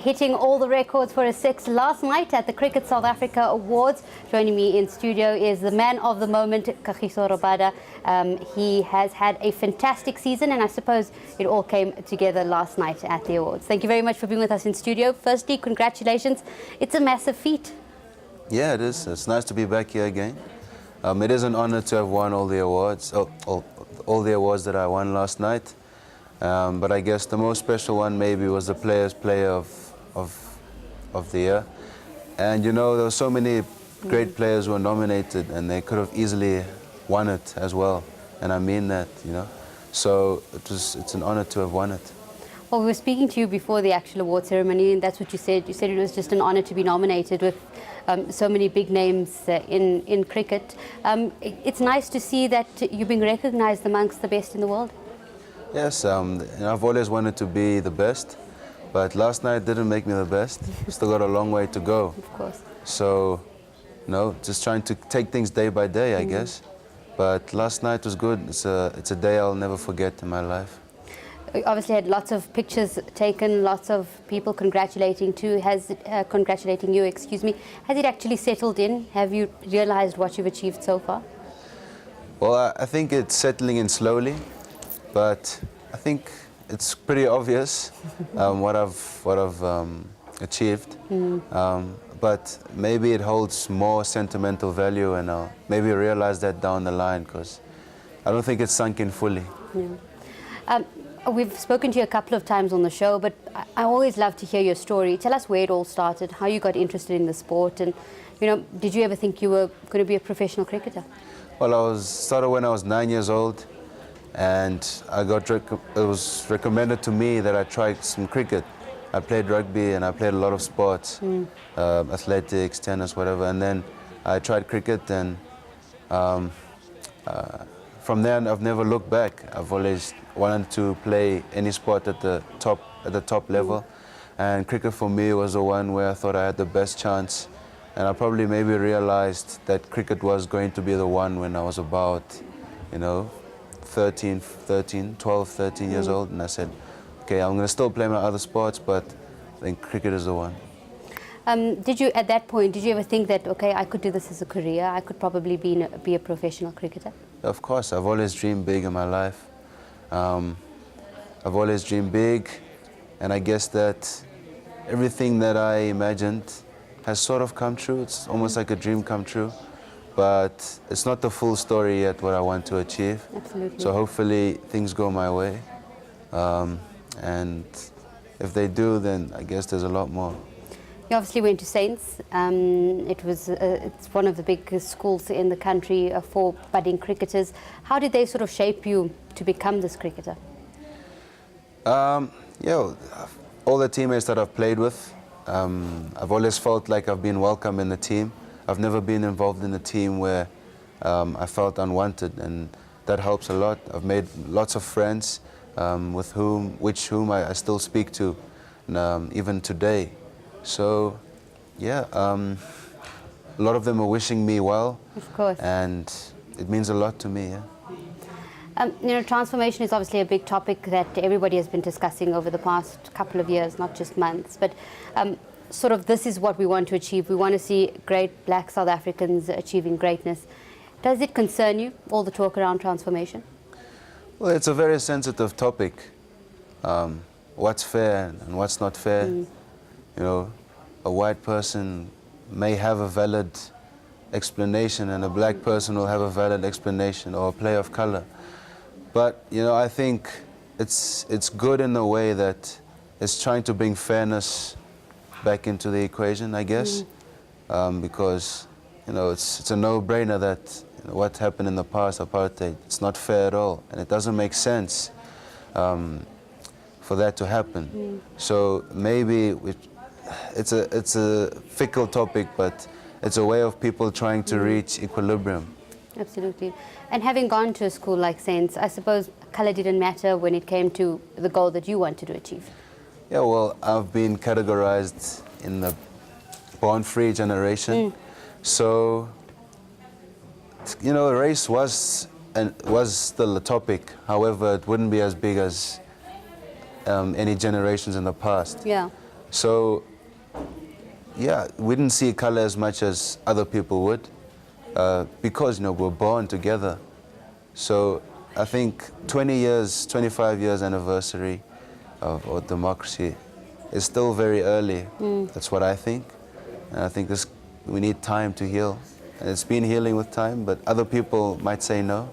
hitting all the records for a six last night at the Cricket South Africa Awards. Joining me in studio is the man of the moment, Kagiso Rabada. He has had a fantastic season, and I suppose it all came together last night at the awards. Thank you very much for being with us in studio. Firstly, congratulations. It's a massive feat. Yeah, it is. It's nice to be back here again. It is an honor to have won all the awards, all the awards that I won last night. But I guess the most special one maybe was the Players' Player of the Year. And you know, there were so many great players who were nominated, and they could have easily won it as well. And I mean that, you know. So it's an honor to have won it. Well, we were speaking to you before the actual award ceremony, and that's what you said. You said it was just an honor to be nominated with so many big names in cricket. It's nice to see that you're being recognized amongst the best in the world. Yes, I've always wanted to be the best, but last night didn't make me the best. Still got a long way to go. Of course. So, just trying to take things day by day, I guess. But last night was good. It's a day I'll never forget in my life. You obviously had lots of pictures taken, lots of people congratulating you, excuse me. Has it actually settled in? Have you realized what you've achieved so far? Well, I think it's settling in slowly. But I think it's pretty obvious what I've achieved. But maybe it holds more sentimental value, and I'll maybe realize that down the line, because I don't think it's sunk in fully. Yeah. We've spoken to you a couple of times on the show, but I always love to hear your story. Tell us where it all started, how you got interested in the sport, and did you ever think you were going to be a professional cricketer? Well, started when I was 9 years old. And it was recommended to me that I try some cricket. I played rugby and I played a lot of sports, athletics, tennis, whatever. And then I tried cricket, and from there I've never looked back. I've always wanted to play any sport at the top level, and cricket for me was the one where I thought I had the best chance. And I probably maybe realized that cricket was going to be the one when I was about, 12, 13 years old, and I said, okay, I'm going to still play my other sports, but I think cricket is the one. At that point, did you ever think that, okay, I could do this as a career, I could probably be a professional cricketer? Of course, I've always dreamed big in my life. I've always dreamed big, and I guess that everything that I imagined has sort of come true. It's almost like a dream come true. But it's not the full story yet, what I want to achieve. Absolutely. So hopefully things go my way. And if they do, then I guess there's a lot more. You obviously went to Saints. It's one of the biggest schools in the country for budding cricketers. How did they sort of shape you to become this cricketer? All the teammates that I've played with, I've always felt like I've been welcome in the team. I've never been involved in a team where I felt unwanted, and that helps a lot. I've made lots of friends with whom I still speak to, even today. So, yeah, a lot of them are wishing me well. Of course. And it means a lot to me, yeah. Transformation is obviously a big topic that everybody has been discussing over the past couple of years, not just months. But sort of this is what we want to achieve. We want to see great black South Africans achieving greatness. Does it concern you, all the talk around transformation? Well, it's a very sensitive topic. What's fair and what's not fair. A white person may have a valid explanation, and a black person will have a valid explanation, or a player of color. But, I think it's good in a way that it's trying to bring fairness back into the equation, I guess, because it's a no-brainer that what happened in the past, apartheid, it's not fair at all, and it doesn't make sense for that to happen. So maybe it's a fickle topic, but it's a way of people trying to reach equilibrium. Absolutely. And having gone to a school like Saints, I suppose color didn't matter when it came to the goal that you wanted to achieve. Yeah, well, I've been categorized in the born-free generation. So, race was still a topic. However, it wouldn't be as big as any generations in the past. Yeah. So, yeah, we didn't see color as much as other people would because, you know, we're born together. So I think 20 years, 25 years anniversary of democracy is still very early. That's what I think. And I think we need time to heal. And it's been healing with time, but other people might say no.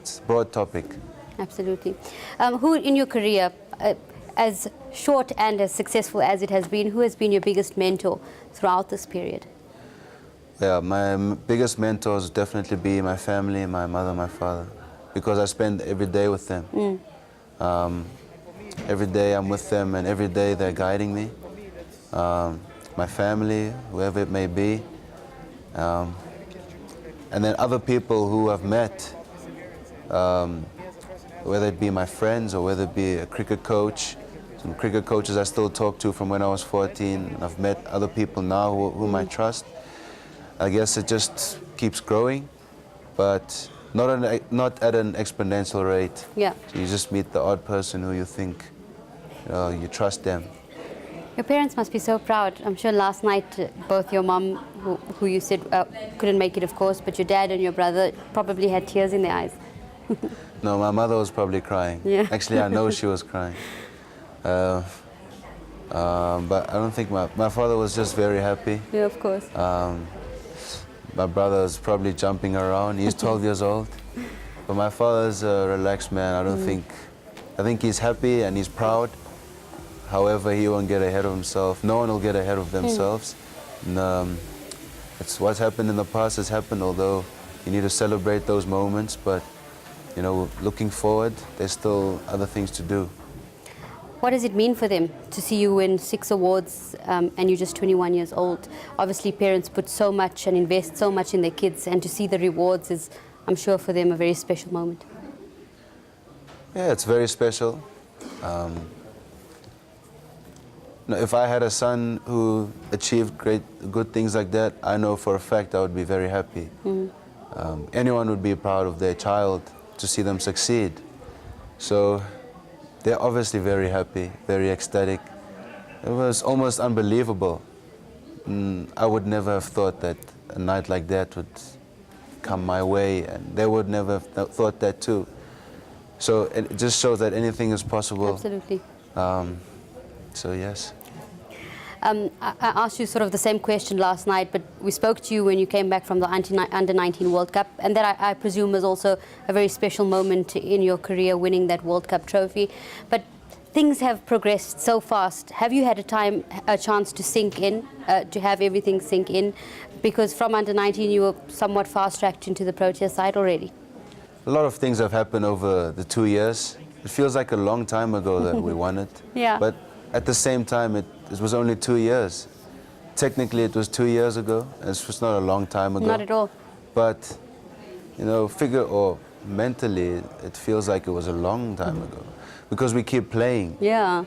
It's a broad topic. Absolutely. Who in your career, as short and as successful as it has been, who has been your biggest mentor throughout this period? Yeah, my biggest mentors would definitely be my family, my mother, my father, because I spend every day with them. Every day I'm with them, and every day they're guiding me. My family, whoever it may be. And then other people who I've met, whether it be my friends or whether it be a cricket coach. Some cricket coaches I still talk to from when I was 14. I've met other people now whom I trust. I guess it just keeps growing, but not at an exponential rate. Yeah. So you just meet the odd person who you think, you trust them. Your parents must be so proud. I'm sure last night, both your mom, who you said couldn't make it, of course, but your dad and your brother probably had tears in their eyes. No, my mother was probably crying. Yeah. Actually, I know she was crying. But I don't think my father was just very happy. Yeah, of course. My brother is probably jumping around. He's 12 years old. But my father's a relaxed man. I think he's happy and he's proud. However, he won't get ahead of himself. No one will get ahead of themselves. And, it's what's happened in the past has happened, although you need to celebrate those moments. But, looking forward, there's still other things to do. What does it mean for them to see you win 6 awards and you're just 21 years old? Obviously, parents put so much and invest so much in their kids, and to see the rewards is, I'm sure, for them a very special moment. Yeah, it's very special. If I had a son who achieved good things like that, I know for a fact I would be very happy. Anyone would be proud of their child to see them succeed. So they're obviously very happy, very ecstatic. It was almost unbelievable. I would never have thought that a night like that would come my way, and they would never have thought that too. So it just shows that anything is possible. Absolutely. So yes. I asked you sort of the same question last night, but we spoke to you when you came back from the Under-19 World Cup, and that I presume was also a very special moment in your career, winning that World Cup trophy. But things have progressed so fast. Have you had a chance to sink in, to have everything sink in? Because from Under-19 you were somewhat fast-tracked into the Protea side already. A lot of things have happened over the 2 years. It feels like a long time ago that we won it. Yeah. But at the same time, it was only 2 years. Technically, it was 2 years ago. It's just not a long time ago. Not at all. But, mentally, it feels like it was a long time ago. Because we keep playing. Yeah.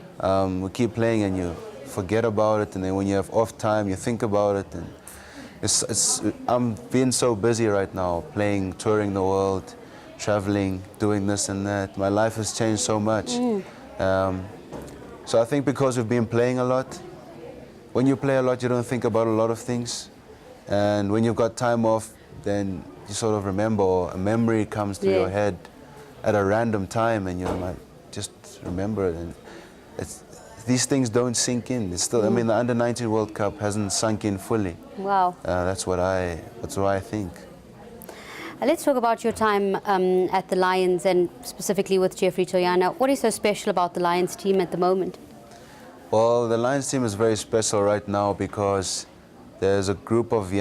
We keep playing and you forget about it. And then when you have off time, you think about it. And I'm being so busy right now, playing, touring the world, traveling, doing this and that. My life has changed so much. So I think because we've been playing a lot, when you play a lot, you don't think about a lot of things. And when you've got time off, then you sort of remember, or a memory comes to your head at a random time, and you might just remember it. And these things don't sink in. It's still, the Under-19 World Cup hasn't sunk in fully. Wow. That's what I think. Let's talk about your time at the Lions, and specifically with Geoffrey Triana. What is so special about the Lions team at the moment? Well, the Lions team is very special right now because there's a group of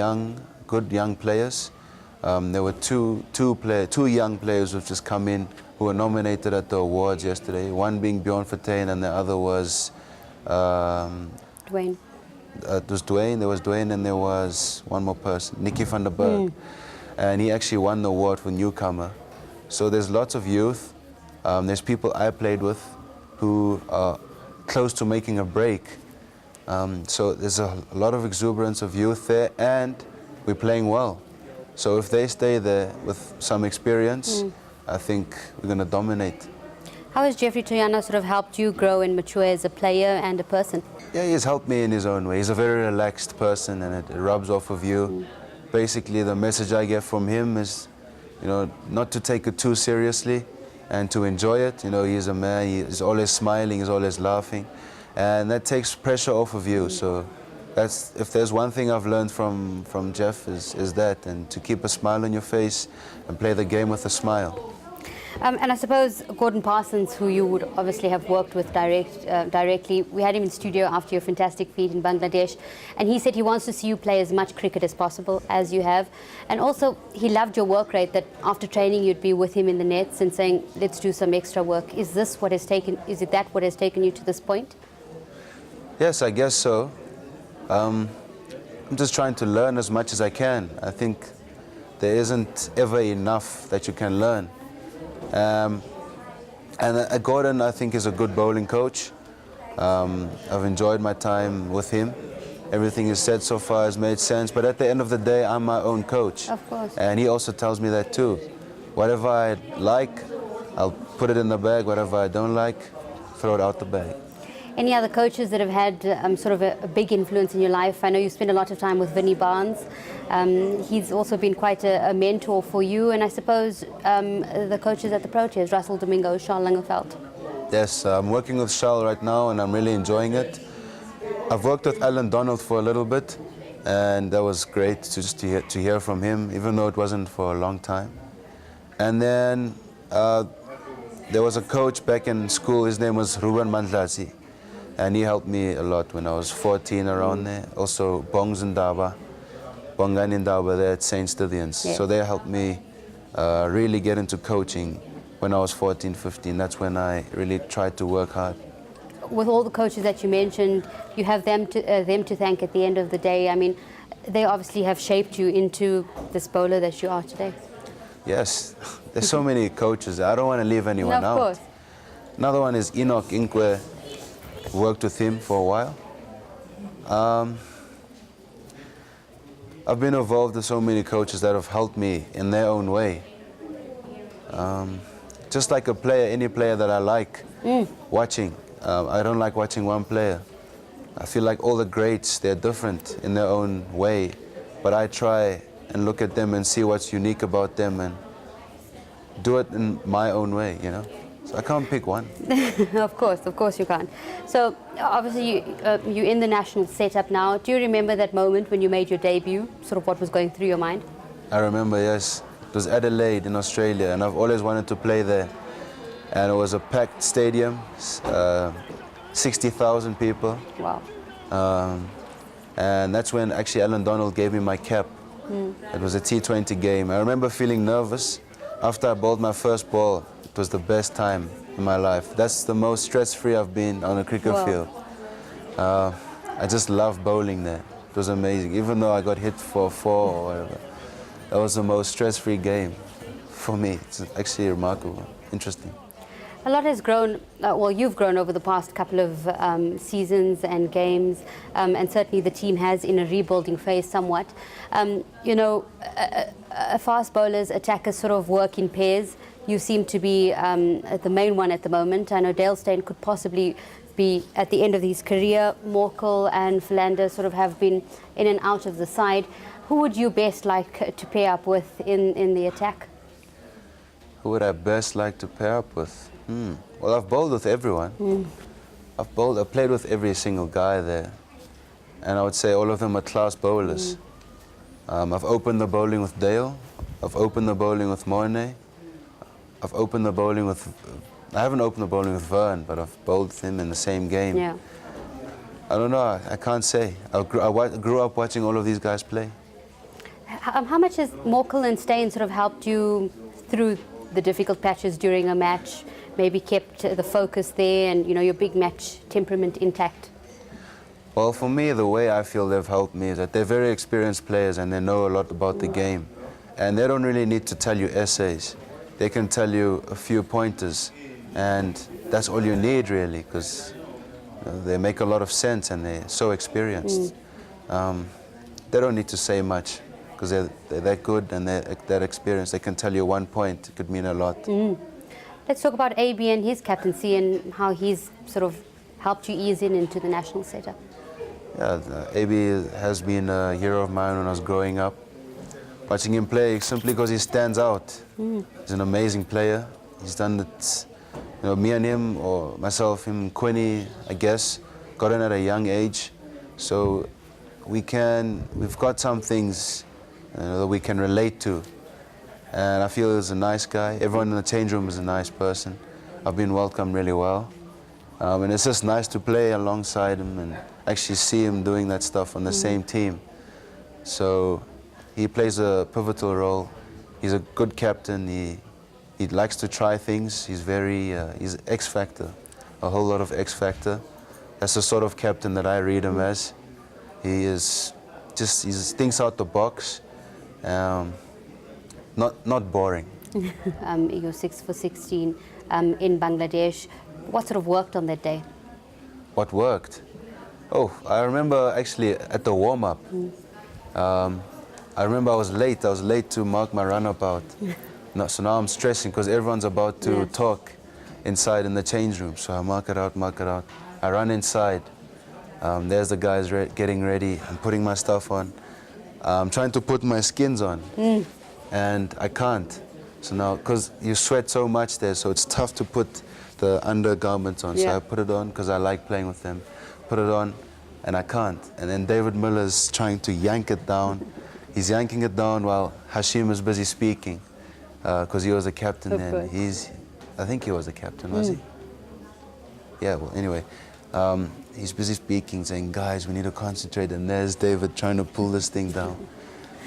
good young players. There were two young players who've just come in who were nominated at the awards yesterday. One being Bjorn Verteen and the other was Dwayne. It was Dwayne. There was Dwayne, and there was one more person, Nicky van der Berg. And he actually won the award for newcomer. So there's lots of youth. There's people I played with who are close to making a break. So there's a lot of exuberance of youth there, and we're playing well. So if they stay there with some experience, I think we're going to dominate. How has Geoffrey Triana sort of helped you grow and mature as a player and a person? Yeah, he's helped me in his own way. He's a very relaxed person, and it rubs off of you. Basically, the message I get from him is, you know, not to take it too seriously and to enjoy it. You know, he's a man, he's always smiling, he's always laughing, and that takes pressure off of you. So that's, if there's one thing I've learned from Jeff is that, and to keep a smile on your face and play the game with a smile. And I suppose Gordon Parsons, who you would obviously have worked with directly, we had him in studio after your fantastic feat in Bangladesh, and he said he wants to see you play as much cricket as possible, as you have. And also, he loved your work rate, that after training you'd be with him in the nets and saying, let's do some extra work. Is it that what has taken you to this point? Yes, I guess so. I'm just trying to learn as much as I can. I think there isn't ever enough that you can learn. And Gordon, I think, is a good bowling coach. I've enjoyed my time with him. Everything he's said so far has made sense, but at the end of the day, I'm my own coach. Of course. And he also tells me that too. Whatever I like, I'll put it in the bag. Whatever I don't like, throw it out the bag. Any other coaches that have had sort of a big influence in your life? I know you spend a lot of time with Vinnie Barnes. He's also been quite a mentor for you, and I suppose the coaches at the Proteas, Russell Domingo, Charles Langenfeld. Yes, I'm working with Charles right now, and I'm really enjoying it. I've worked with Alan Donald for a little bit, and that was great to hear from him, even though it wasn't for a long time. And then there was a coach back in school. His name was Ruben Mandlazi. And he helped me a lot when I was 14, around there. Also, Bongani Ndaba there at St. Stithians. Yeah. So they helped me really get into coaching when I was 14, 15. That's when I really tried to work hard. With all the coaches that you mentioned, you have them to thank at the end of the day. I mean, they obviously have shaped you into this bowler that you are today. Yes, there's so many coaches. I don't want to leave anyone No, out. of course. Another one is Enoch Inkwe. Worked with him for a while. I've been involved with so many coaches that have helped me in their own way. Just like a player, any player that I like watching. I don't like watching one player. I feel like all the greats, they're different in their own way, but I try and look at them and see what's unique about them and do it in my own way, you know? So I can't pick one. Of course you can't. So obviously you're in the national setup now. Do you remember that moment when you made your debut, sort of what was going through your mind? I remember, yes. It was Adelaide in Australia, and I've always wanted to play there. And it was a packed stadium, 60,000 people. Wow. And that's when actually Alan Donald gave me my cap. It was a T20 game. I remember feeling nervous. After I bowled my first ball, it was the best time in my life. That's the most stress-free I've been on a cricket field. I just loved bowling there. It was amazing. Even though I got hit for 4 or whatever, that was the most stress-free game for me. It's actually remarkable, interesting. A lot has grown, well, you've grown over the past couple of seasons and games, and certainly the team has in a rebuilding phase somewhat. You know, fast bowlers, attackers sort of work in pairs. You seem to be the main one at the moment. I know Dale Steyn could possibly be at the end of his career. Morkel and Philander sort of have been in and out of the side. Who would you best like to pair up with in the attack? Who would I best like to pair up with? Well, I've bowled with everyone. I've played with every single guy there. And I would say all of them are class bowlers. I've opened the bowling with Dale. I've opened the bowling with Morne. I've opened the bowling with... I haven't opened the bowling with Vern, but I've bowled with him in the same game. Yeah. I don't know. I can't say. I grew up watching all of these guys play. How much has Morkel and Steyn sort of helped you through the difficult patches during a match? Maybe kept the focus there and, you know, your big match temperament intact? Well, for me, the way I feel they've helped me is that they're very experienced players and they know a lot about the game. And they don't really need to tell you essays. They can tell you a few pointers. And that's all you need, really, because they make a lot of sense and they're so experienced. They don't need to say much because they're that good and they're that experienced. They can tell you one point. It could mean a lot. Let's talk about AB and his captaincy and how he's sort of helped you ease into the national setup. Yeah, AB has been a hero of mine when I was growing up. Watching him play simply because he stands out. He's an amazing player. He's done it, you know, me and him, or myself, him, Quinny, I guess, got in at a young age. So we've got some things that we can relate to. And I feel he's a nice guy. Everyone in the change room is a nice person. I've been welcomed really well. And it's just nice to play alongside him and actually see him doing that stuff on the same team. So he plays a pivotal role. He's a good captain. He likes to try things. He's he's X factor, a whole lot of X factor. That's the sort of captain that I read him as. He thinks out the box. Not boring. You're 6 for 16 in Bangladesh. What sort of worked on that day? What worked? Oh, I remember actually at the warm-up. I remember I was late to mark my run-up out. So now I'm stressing because everyone's about to talk inside in the change room. So I mark it out. I run inside. There's the guys getting ready. I'm putting my stuff on. I'm trying to put my skins on. And I can't. So now, because you sweat so much there, so it's tough to put the undergarments on. So I put it on because I like playing with them. Put it on, and I can't. And then David Miller's trying to yank it down. He's yanking it down while Hashim is busy speaking, because he was the captain then. I think he was the captain, was he? Yeah, well, anyway. He's busy speaking, saying, guys, we need to concentrate. And there's David trying to pull this thing down.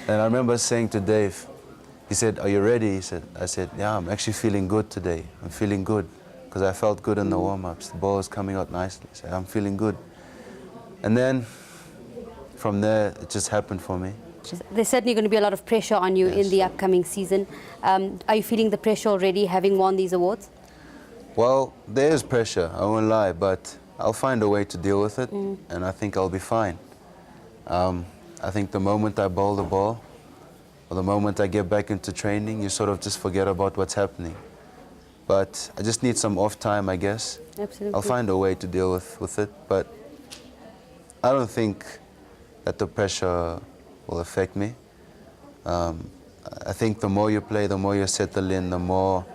And I remember saying to Dave, he said, are you ready? I said, yeah, I'm actually feeling good today. I'm feeling good because I felt good in the warm-ups. The ball was coming out nicely. I said, I'm feeling good. And then from there, it just happened for me. There's certainly going to be a lot of pressure on you in the upcoming season. Are you feeling the pressure already, having won these awards? Well, there is pressure, I won't lie, but I'll find a way to deal with it, and I think I'll be fine. I think the moment I bowl the ball, or the moment I get back into training, you sort of just forget about what's happening. But I just need some off time, I guess. Absolutely. I'll find a way to deal with it, but I don't think that the pressure will affect me. I think the more you play, the more you settle in, the more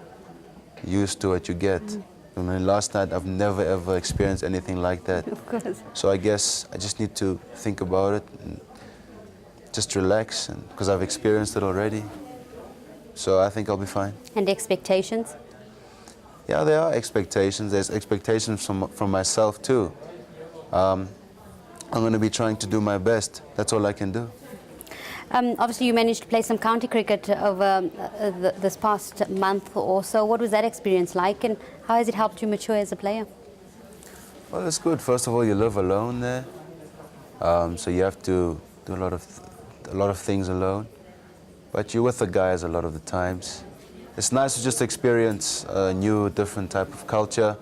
used to it you get. I mean, last night, I've never ever experienced anything like that. Of course. So I guess I just need to think about it and just relax, because I've experienced it already. So I think I'll be fine. And expectations? Yeah, there are expectations. There's expectations from myself too. I'm going to be trying to do my best. That's all I can do. Obviously, you managed to play some county cricket over this past month or so. What was that experience like, and how has it helped you mature as a player? Well, it's good. First of all, you live alone there, so you have to do a lot of things alone. But you're with the guys a lot of the times. It's nice to just experience a new, different type of culture.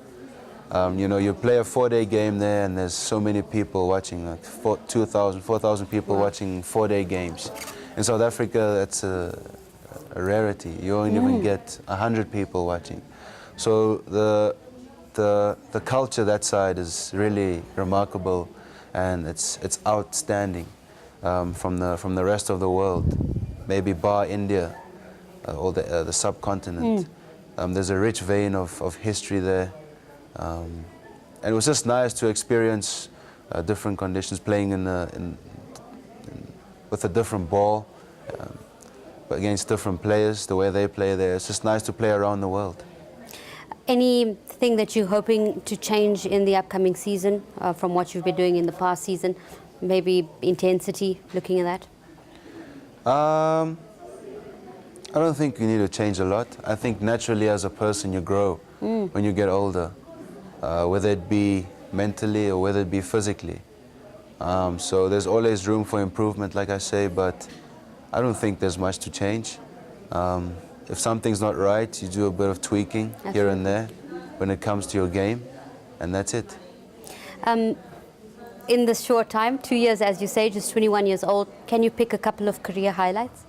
You know, you play a 4-day game there, and there's so many people watching, like 2,000, 4,000 people watching 4-day games. In South Africa, that's a rarity. You only even get 100 people watching. So the culture that side is really remarkable, and it's outstanding from the rest of the world. Maybe bar India or the subcontinent. There's a rich vein of history there. And it was just nice to experience different conditions, playing with a different ball, against different players, the way they play there. It's just nice to play around the world. Anything that you're hoping to change in the upcoming season from what you've been doing in the past season? Maybe intensity, looking at that? I don't think you need to change a lot. I think naturally as a person you grow when you get older. Whether it be mentally or whether it be physically. So there's always room for improvement, like I say, but I don't think there's much to change. If something's not right, you do a bit of tweaking here and there when it comes to your game, and that's it. In this short time, 2 years, as you say, just 21 years old, can you pick a couple of career highlights?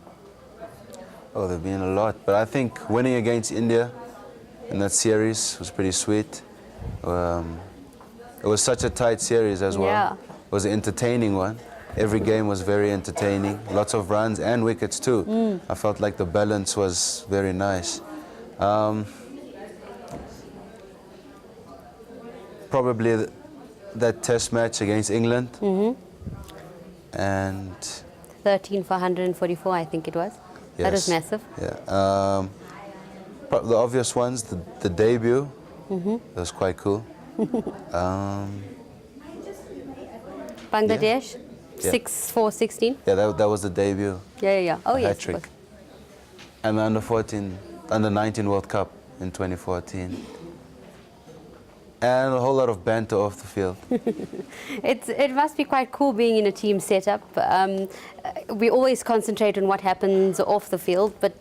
Oh, there have been a lot, but I think winning against India in that series. It was pretty sweet. It was such a tight series as well. Yeah. It was an entertaining one. Every game was very entertaining. Lots of runs and wickets too. I felt like the balance was very nice. Probably that test match against England. And 13 for 144, I think it was. yes, That was massive. Yeah. The obvious ones, the debut, that was quite cool. Bangladesh, Yeah. 6 for 16. Yeah, that was the debut. Yeah. Oh, yes. Hat trick. And the under 19 World Cup in 2014. And a whole lot of banter off the field. It must be quite cool being in a team setup. We always concentrate on what happens off the field, but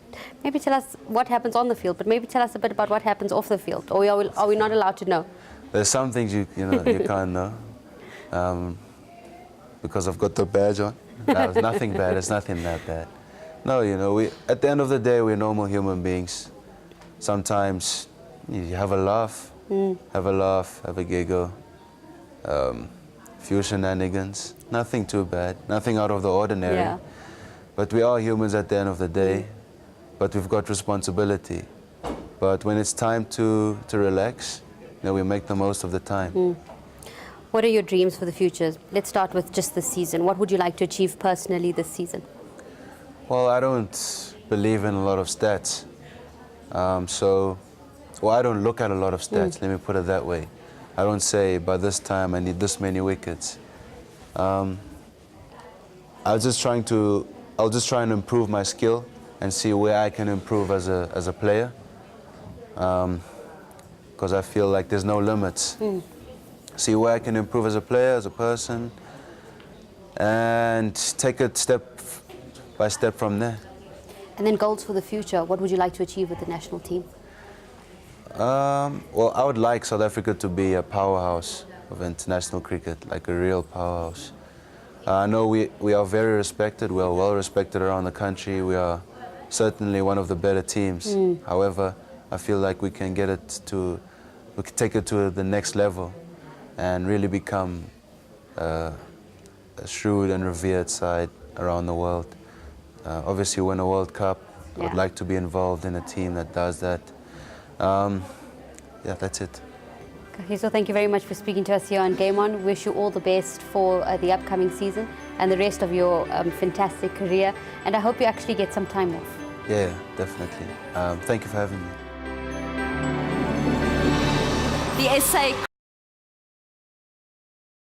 maybe tell us what happens on the field, but maybe tell us a bit about what happens off the field. Or are we not allowed to know? There's some things you can't know. Because I've got the badge on. No, it's nothing bad, it's nothing that bad. No, at the end of the day, we're normal human beings. Sometimes you have a laugh, have a giggle, few shenanigans, nothing too bad, nothing out of the ordinary. Yeah. But we are humans at the end of the day, but we've got responsibility. But when it's time to relax, we make the most of the time. What are your dreams for the future? Let's start with just this season. What would you like to achieve personally this season? Well, I don't believe in a lot of stats. I don't look at a lot of stats, let me put it that way. I don't say, by this time I need this many wickets. I'll just try and improve my skill and see where I can improve as a player. Because I feel like there's no limits. See where I can improve as a player, as a person, and take it step by step from there. And then goals for the future. What would you like to achieve with the national team? Well, I would like South Africa to be a powerhouse of international cricket, like a real powerhouse. I know we are very respected, we are well respected around the country, we are certainly one of the better teams. However, I feel like we can take it to the next level and really become a shrewd and revered side around the world. Obviously win a World Cup. I would like to be involved in a team that does that. Yeah, that's it. Kagiso, thank you very much for speaking to us here on Game On. Wish you all the best for the upcoming season and the rest of your fantastic career. And I hope you actually get some time off. Yeah, definitely. Thank you for having me. The SA